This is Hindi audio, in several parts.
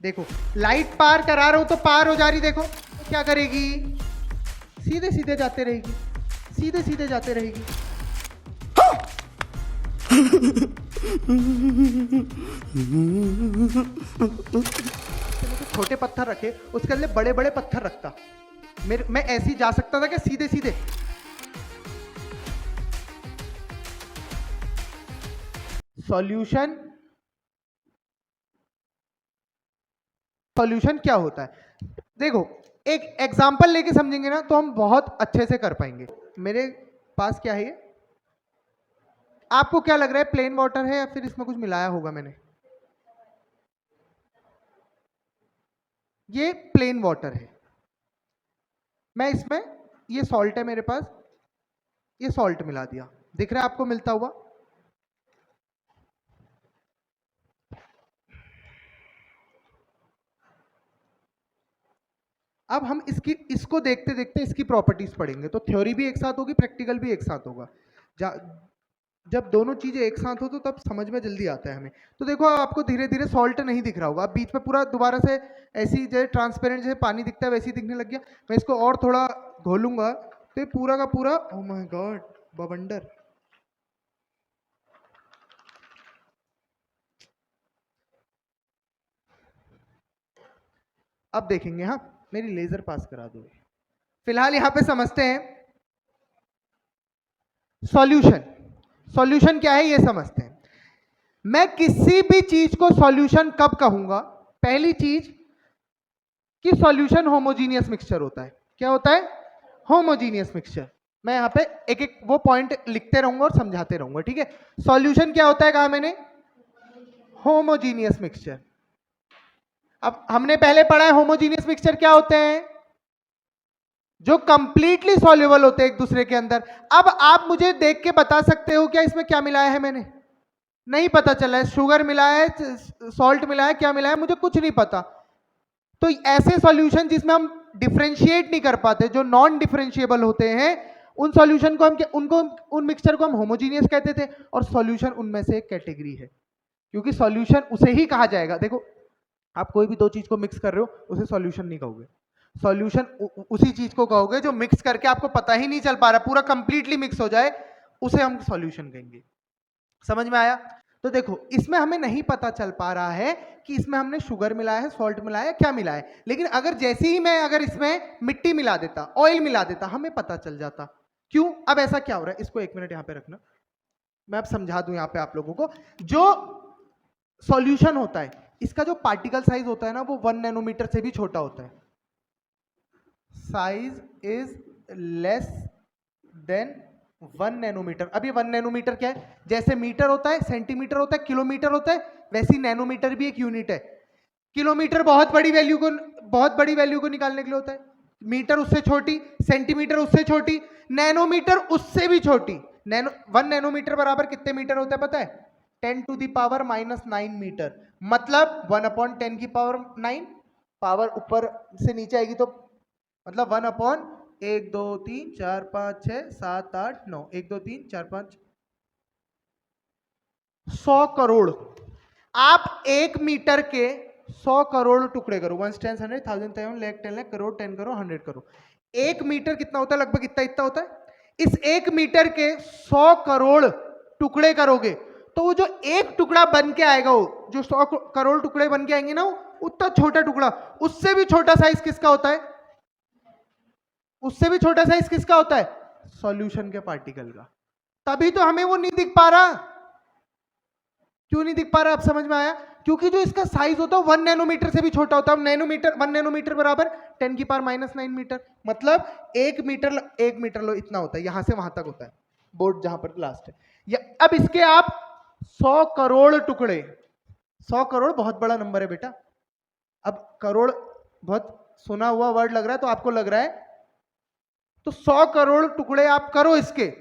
देखो लाइट पार करा रहा हूं तो पार हो जा रही, देखो तो क्या करेगी, सीधे सीधे जाते रहेगी, सीधे सीधे जाते रहेगी। छोटे पत्थर रखे, उसके लिए बड़े बड़े पत्थर रखता, मैं ऐसे ही जा सकता था क्या सीधे सीधे। सॉल्यूशन, सॉल्यूशन क्या होता है, देखो एक एग्जांपल लेके समझेंगे ना तो हम बहुत अच्छे से कर पाएंगे। मेरे पास क्या है ये, आपको क्या लग रहा है प्लेन वाटर है या फिर इसमें कुछ मिलाया होगा मैंने? ये प्लेन वाटर है, मैं इसमें, ये सॉल्ट है मेरे पास, ये सॉल्ट मिला दिया, दिख रहा है आपको मिलता हुआ। अब हम इसको देखते देखते इसकी प्रॉपर्टीज पढ़ेंगे, तो थ्योरी भी एक साथ होगी, प्रैक्टिकल भी एक साथ होगा। जब दोनों चीजें एक साथ हो तो तब समझ में जल्दी आता है हमें। तो देखो आपको धीरे धीरे सॉल्ट नहीं दिख रहा होगा, अब बीच में पूरा दोबारा से ऐसी जैसे ट्रांसपेरेंट जैसे पानी दिखता है वैसे ही दिखने लग गया। मैं इसको और थोड़ा घोलूंगा तो ये पूरा का पूरा, ओह माय गॉड, बवंडर। अब देखेंगे, हाँ मेरी लेजर पास करा दो। फिलहाल यहां पे समझते हैं सॉल्यूशन, सॉल्यूशन क्या है ये समझते हैं। मैं किसी भी चीज को सॉल्यूशन कब कहूंगा, पहली चीज कि सॉल्यूशन होमोजीनियस मिक्सचर होता है। क्या होता है? Homogeneous mixture. मैं यहां पे एक एक वो पॉइंट लिखते रहूंगा और समझाते रहूंगा, ठीक है। सॉल्यूशन क्या होता है कहा मैंने? Homogeneous mixture. अब हमने पहले पढ़ा है होमोजीनियस मिक्सचर क्या होते हैं, जो कंप्लीटली सॉल्युबल होते हैं एक दूसरे के अंदर। अब आप मुझे देख के बता सकते हो क्या इसमें क्या मिलाया है मैंने? नहीं पता चला है, शुगर मिलाया है, सॉल्ट मिलाया है, क्या मिलाया है मुझे कुछ नहीं पता। तो ऐसे सॉल्यूशन जिसमें हम डिफरेंशिएट नहीं कर पाते, जो नॉन डिफरेंशिएबल होते हैं, उन सॉल्यूशन को हम उनको उन मिक्सचर को हम होमोजीनियस कहते थे, और सॉल्यूशन उनमें से एक कैटेगरी है, क्योंकि सॉल्यूशन उसे ही कहा जाएगा। देखो आप कोई भी दो चीज को मिक्स कर रहे हो उसे सॉल्यूशन नहीं कहोगे, सॉल्यूशन उसी चीज को कहोगे जो मिक्स करके आपको पता ही नहीं चल पा रहा, पूरा कंप्लीटली मिक्स हो जाए, उसे हम सॉल्यूशन कहेंगे। समझ में आया? तो देखो इसमें हमें नहीं पता चल पा रहा है कि इसमें हमने शुगर मिलाया है, सॉल्ट मिलाया है, क्या मिलाया है, लेकिन अगर जैसे ही मैं अगर इसमें मिट्टी मिला देता, ऑयल मिला देता, हमें पता चल जाता। क्यों? अब ऐसा क्या हो रहा है, इसको एक मिनट यहां पे रखना, मैं अब समझा दूं यहां पे आप लोगों को। जो सॉल्यूशन होता है इसका जो पार्टिकल साइज होता है ना, वो 1 नैनोमीटर से भी छोटा होता है। Size is less than 1 nanometer. अब ये 1 नैनोमीटर क्या है? जैसे मीटर होता है, सेंटीमीटर होता है, किलोमीटर होता है, वैसे ही नैनोमीटर भी एक यूनिट है। किलोमीटर बहुत बड़ी वैल्यू को निकालने के लिए होता है, मीटर उससे छोटी, सेंटीमीटर उससे छोटी, नैनोमीटर उससे भी छोटी। 1 नैनोमीटर बराबर कितने मीटर होता है पता है? 10 टू दी पावर -9 मीटर, मतलब 1/10 की पावर 9, पावर ऊपर से नीचे आएगी तो मतलब 1/1 2 3 4 5 6 7 8 9, 1 2 3 4 5, 100 करोड़। आप 1 मीटर के 100 करोड़ टुकड़े करो, 1 10 100 1000 10 लाख 10 लाख करोड़ 10 करोड़ 100 करोड़। 1 मीटर कितना होता है? लगभग इतना इतना होता है। इस 1 मीटर के 100 करोड़ टुकड़े करोगे तो वो जो एक टुकड़ा बन के आएगा, वो जो 100 करोड़ टुकड़े बन के आएंगे ना, उतना छोटा टुकड़ा, उससे भी छोटा साइज किसका होता है? उससे भी छोटा साइज किसका होता है? सॉल्यूशन के पार्टिकल का। तभी तो हमें वो नहीं दिख पा रहा। क्यों नहीं दिख पा रहा? अब समझ में आया? क्योंकि जो इसका साइज होता है 1 नैनोमीटर से भी छोटा होता है। नैनोमीटर 1 नैनोमीटर बराबर 10 की पावर -9 मीटर, मतलब 1 मीटर लो इतना होता है, यहां से वहां तक होता है बोर्ड जहां पर लास्ट है। अब इसके आप 100 करोड़ टुकड़े, 100 करोड़ बहुत बड़ा नंबर है बेटा। अब करोड़ बहुत सुना हुआ वर्ड लग रहा है तो आपको लग रहा है, तो 100 करोड़ टुकड़े आप करो इसके,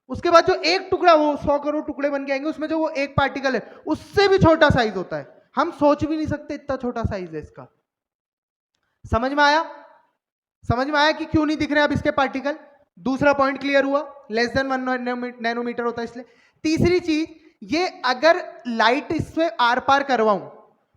उसके बाद जो एक टुकड़ा, वो 100 करोड़ टुकड़े बन के आएंगे, उसमें जो वो एक पार्टिकल है उससे भी छोटा साइज होता है। हम सोच भी नहीं सकते इतना छोटा साइज है इसका। समझ में आया? समझ में आया कि क्यों नहीं दिख रहे अब इसके पार्टिकल? दूसरा पॉइंट क्लियर हुआ, लेस देन 1 नैनोमीटर होता है इसलिए। तीसरी चीज, ये अगर लाइट इससे आर पार करवाऊं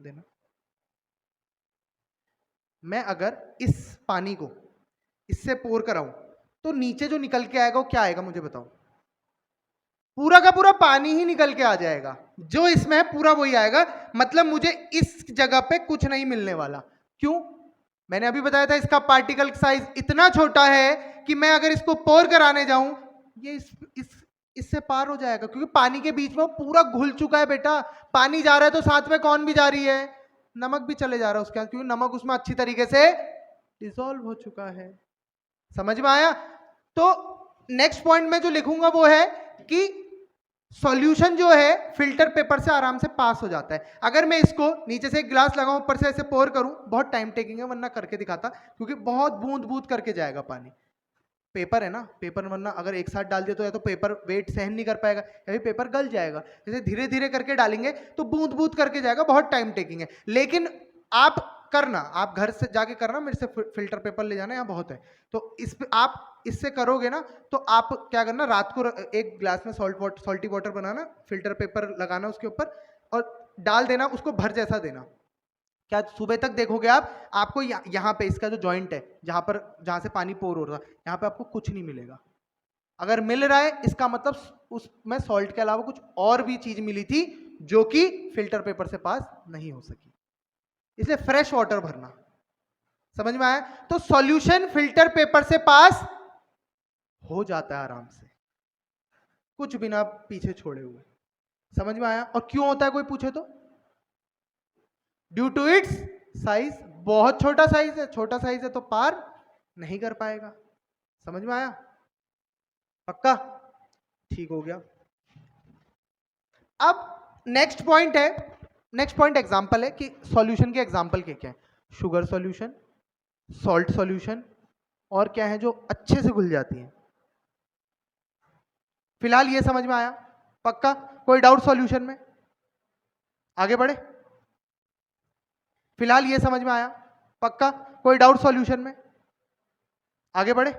देना। मैं अगर इस पानी को इससे पोर कराऊं तो नीचे जो निकल के आएगा वो क्या आएगा मुझे बताओ? पूरा का पूरा पानी ही निकल के आ जाएगा, जो इसमें है पूरा वही आएगा। मतलब मुझे इस जगह पे कुछ नहीं मिलने वाला। क्यों? मैंने अभी बताया था इसका पार्टिकल साइज इतना छोटा है कि मैं अगर इसको पोर कराने जाऊं ये इससे पार हो जाएगा, क्योंकि पानी के बीच में वो पूरा घुल चुका है बेटा। पानी जा रहा है तो साथ में कौन भी जा रही है? नमक भी चले जा रहा है उसके अंदर, क्योंकि नमक उसमें अच्छी तरीके से डिसॉल्व हो चुका है। समझ में आया? तो नेक्स्ट पॉइंट में जो लिखूंगा वो है कि सॉल्यूशन जो है फिल्टर पेपर से आराम से पास हो जाता है। अगर मैं इसको नीचे से एक ग्लास लगाऊं ऊपर से ऐसे पोर करूं, बहुत टाइम टेकिंग है, वरना करके दिखाता, क्योंकि बहुत बूंद बूंद करके जाएगा पानी। पेपर है ना, पेपर वरना अगर एक साथ डाल दिया तो या तो पेपर वेट सहन नहीं कर पाएगा या फिर पेपर गल जाएगा। जैसे धीरे धीरे करके डालेंगे तो बूंद बूंद करके जाएगा, बहुत टाइम टेकिंग है। लेकिन आप करना, आप घर से जाके करना, मेरे से फिल्टर पेपर ले जाना, यहाँ बहुत है। तो इस पे आप इससे करोगे ना तो आप क्या करना, रात को एक ग्लास में सॉल्टी वाटर बनाना, फिल्टर पेपर लगाना उसके ऊपर और डाल देना, उसको भर जैसा देना। क्या सुबह तक देखोगे आप, आपको यहाँ पे इसका जो जॉइंट है जहां से पानी पोर हो रहा है, यहाँ पे आपको कुछ नहीं मिलेगा। अगर मिल रहा है इसका मतलब उसमें सॉल्ट के अलावा कुछ और भी चीज मिली थी जो कि फिल्टर पेपर से पास नहीं हो सकी। इसलिए फ्रेश वाटर भरना। समझ में आया? तो सॉल्यूशन फिल्टर पेपर से पास हो जाता है आराम से, कुछ बिना पीछे छोड़े हुए। समझ में आया? और क्यों होता है कोई पूछे तो? Due to its size. बहुत छोटा साइज है, छोटा साइज है तो पार नहीं कर पाएगा। समझ में आया? पक्का? ठीक हो गया। अब नेक्स्ट पॉइंट है, नेक्स्ट पॉइंट एग्जांपल है कि सॉल्यूशन के एग्जांपल क्या क्या है। शुगर सॉल्यूशन, सॉल्ट सॉल्यूशन, और क्या है जो अच्छे से घुल जाती है। फिलहाल ये समझ में आया? पक्का? कोई डाउट सॉल्यूशन में? आगे बढ़े? फिलहाल ये समझ में आया? पक्का? कोई डाउट सॉल्यूशन में? आगे बढ़े?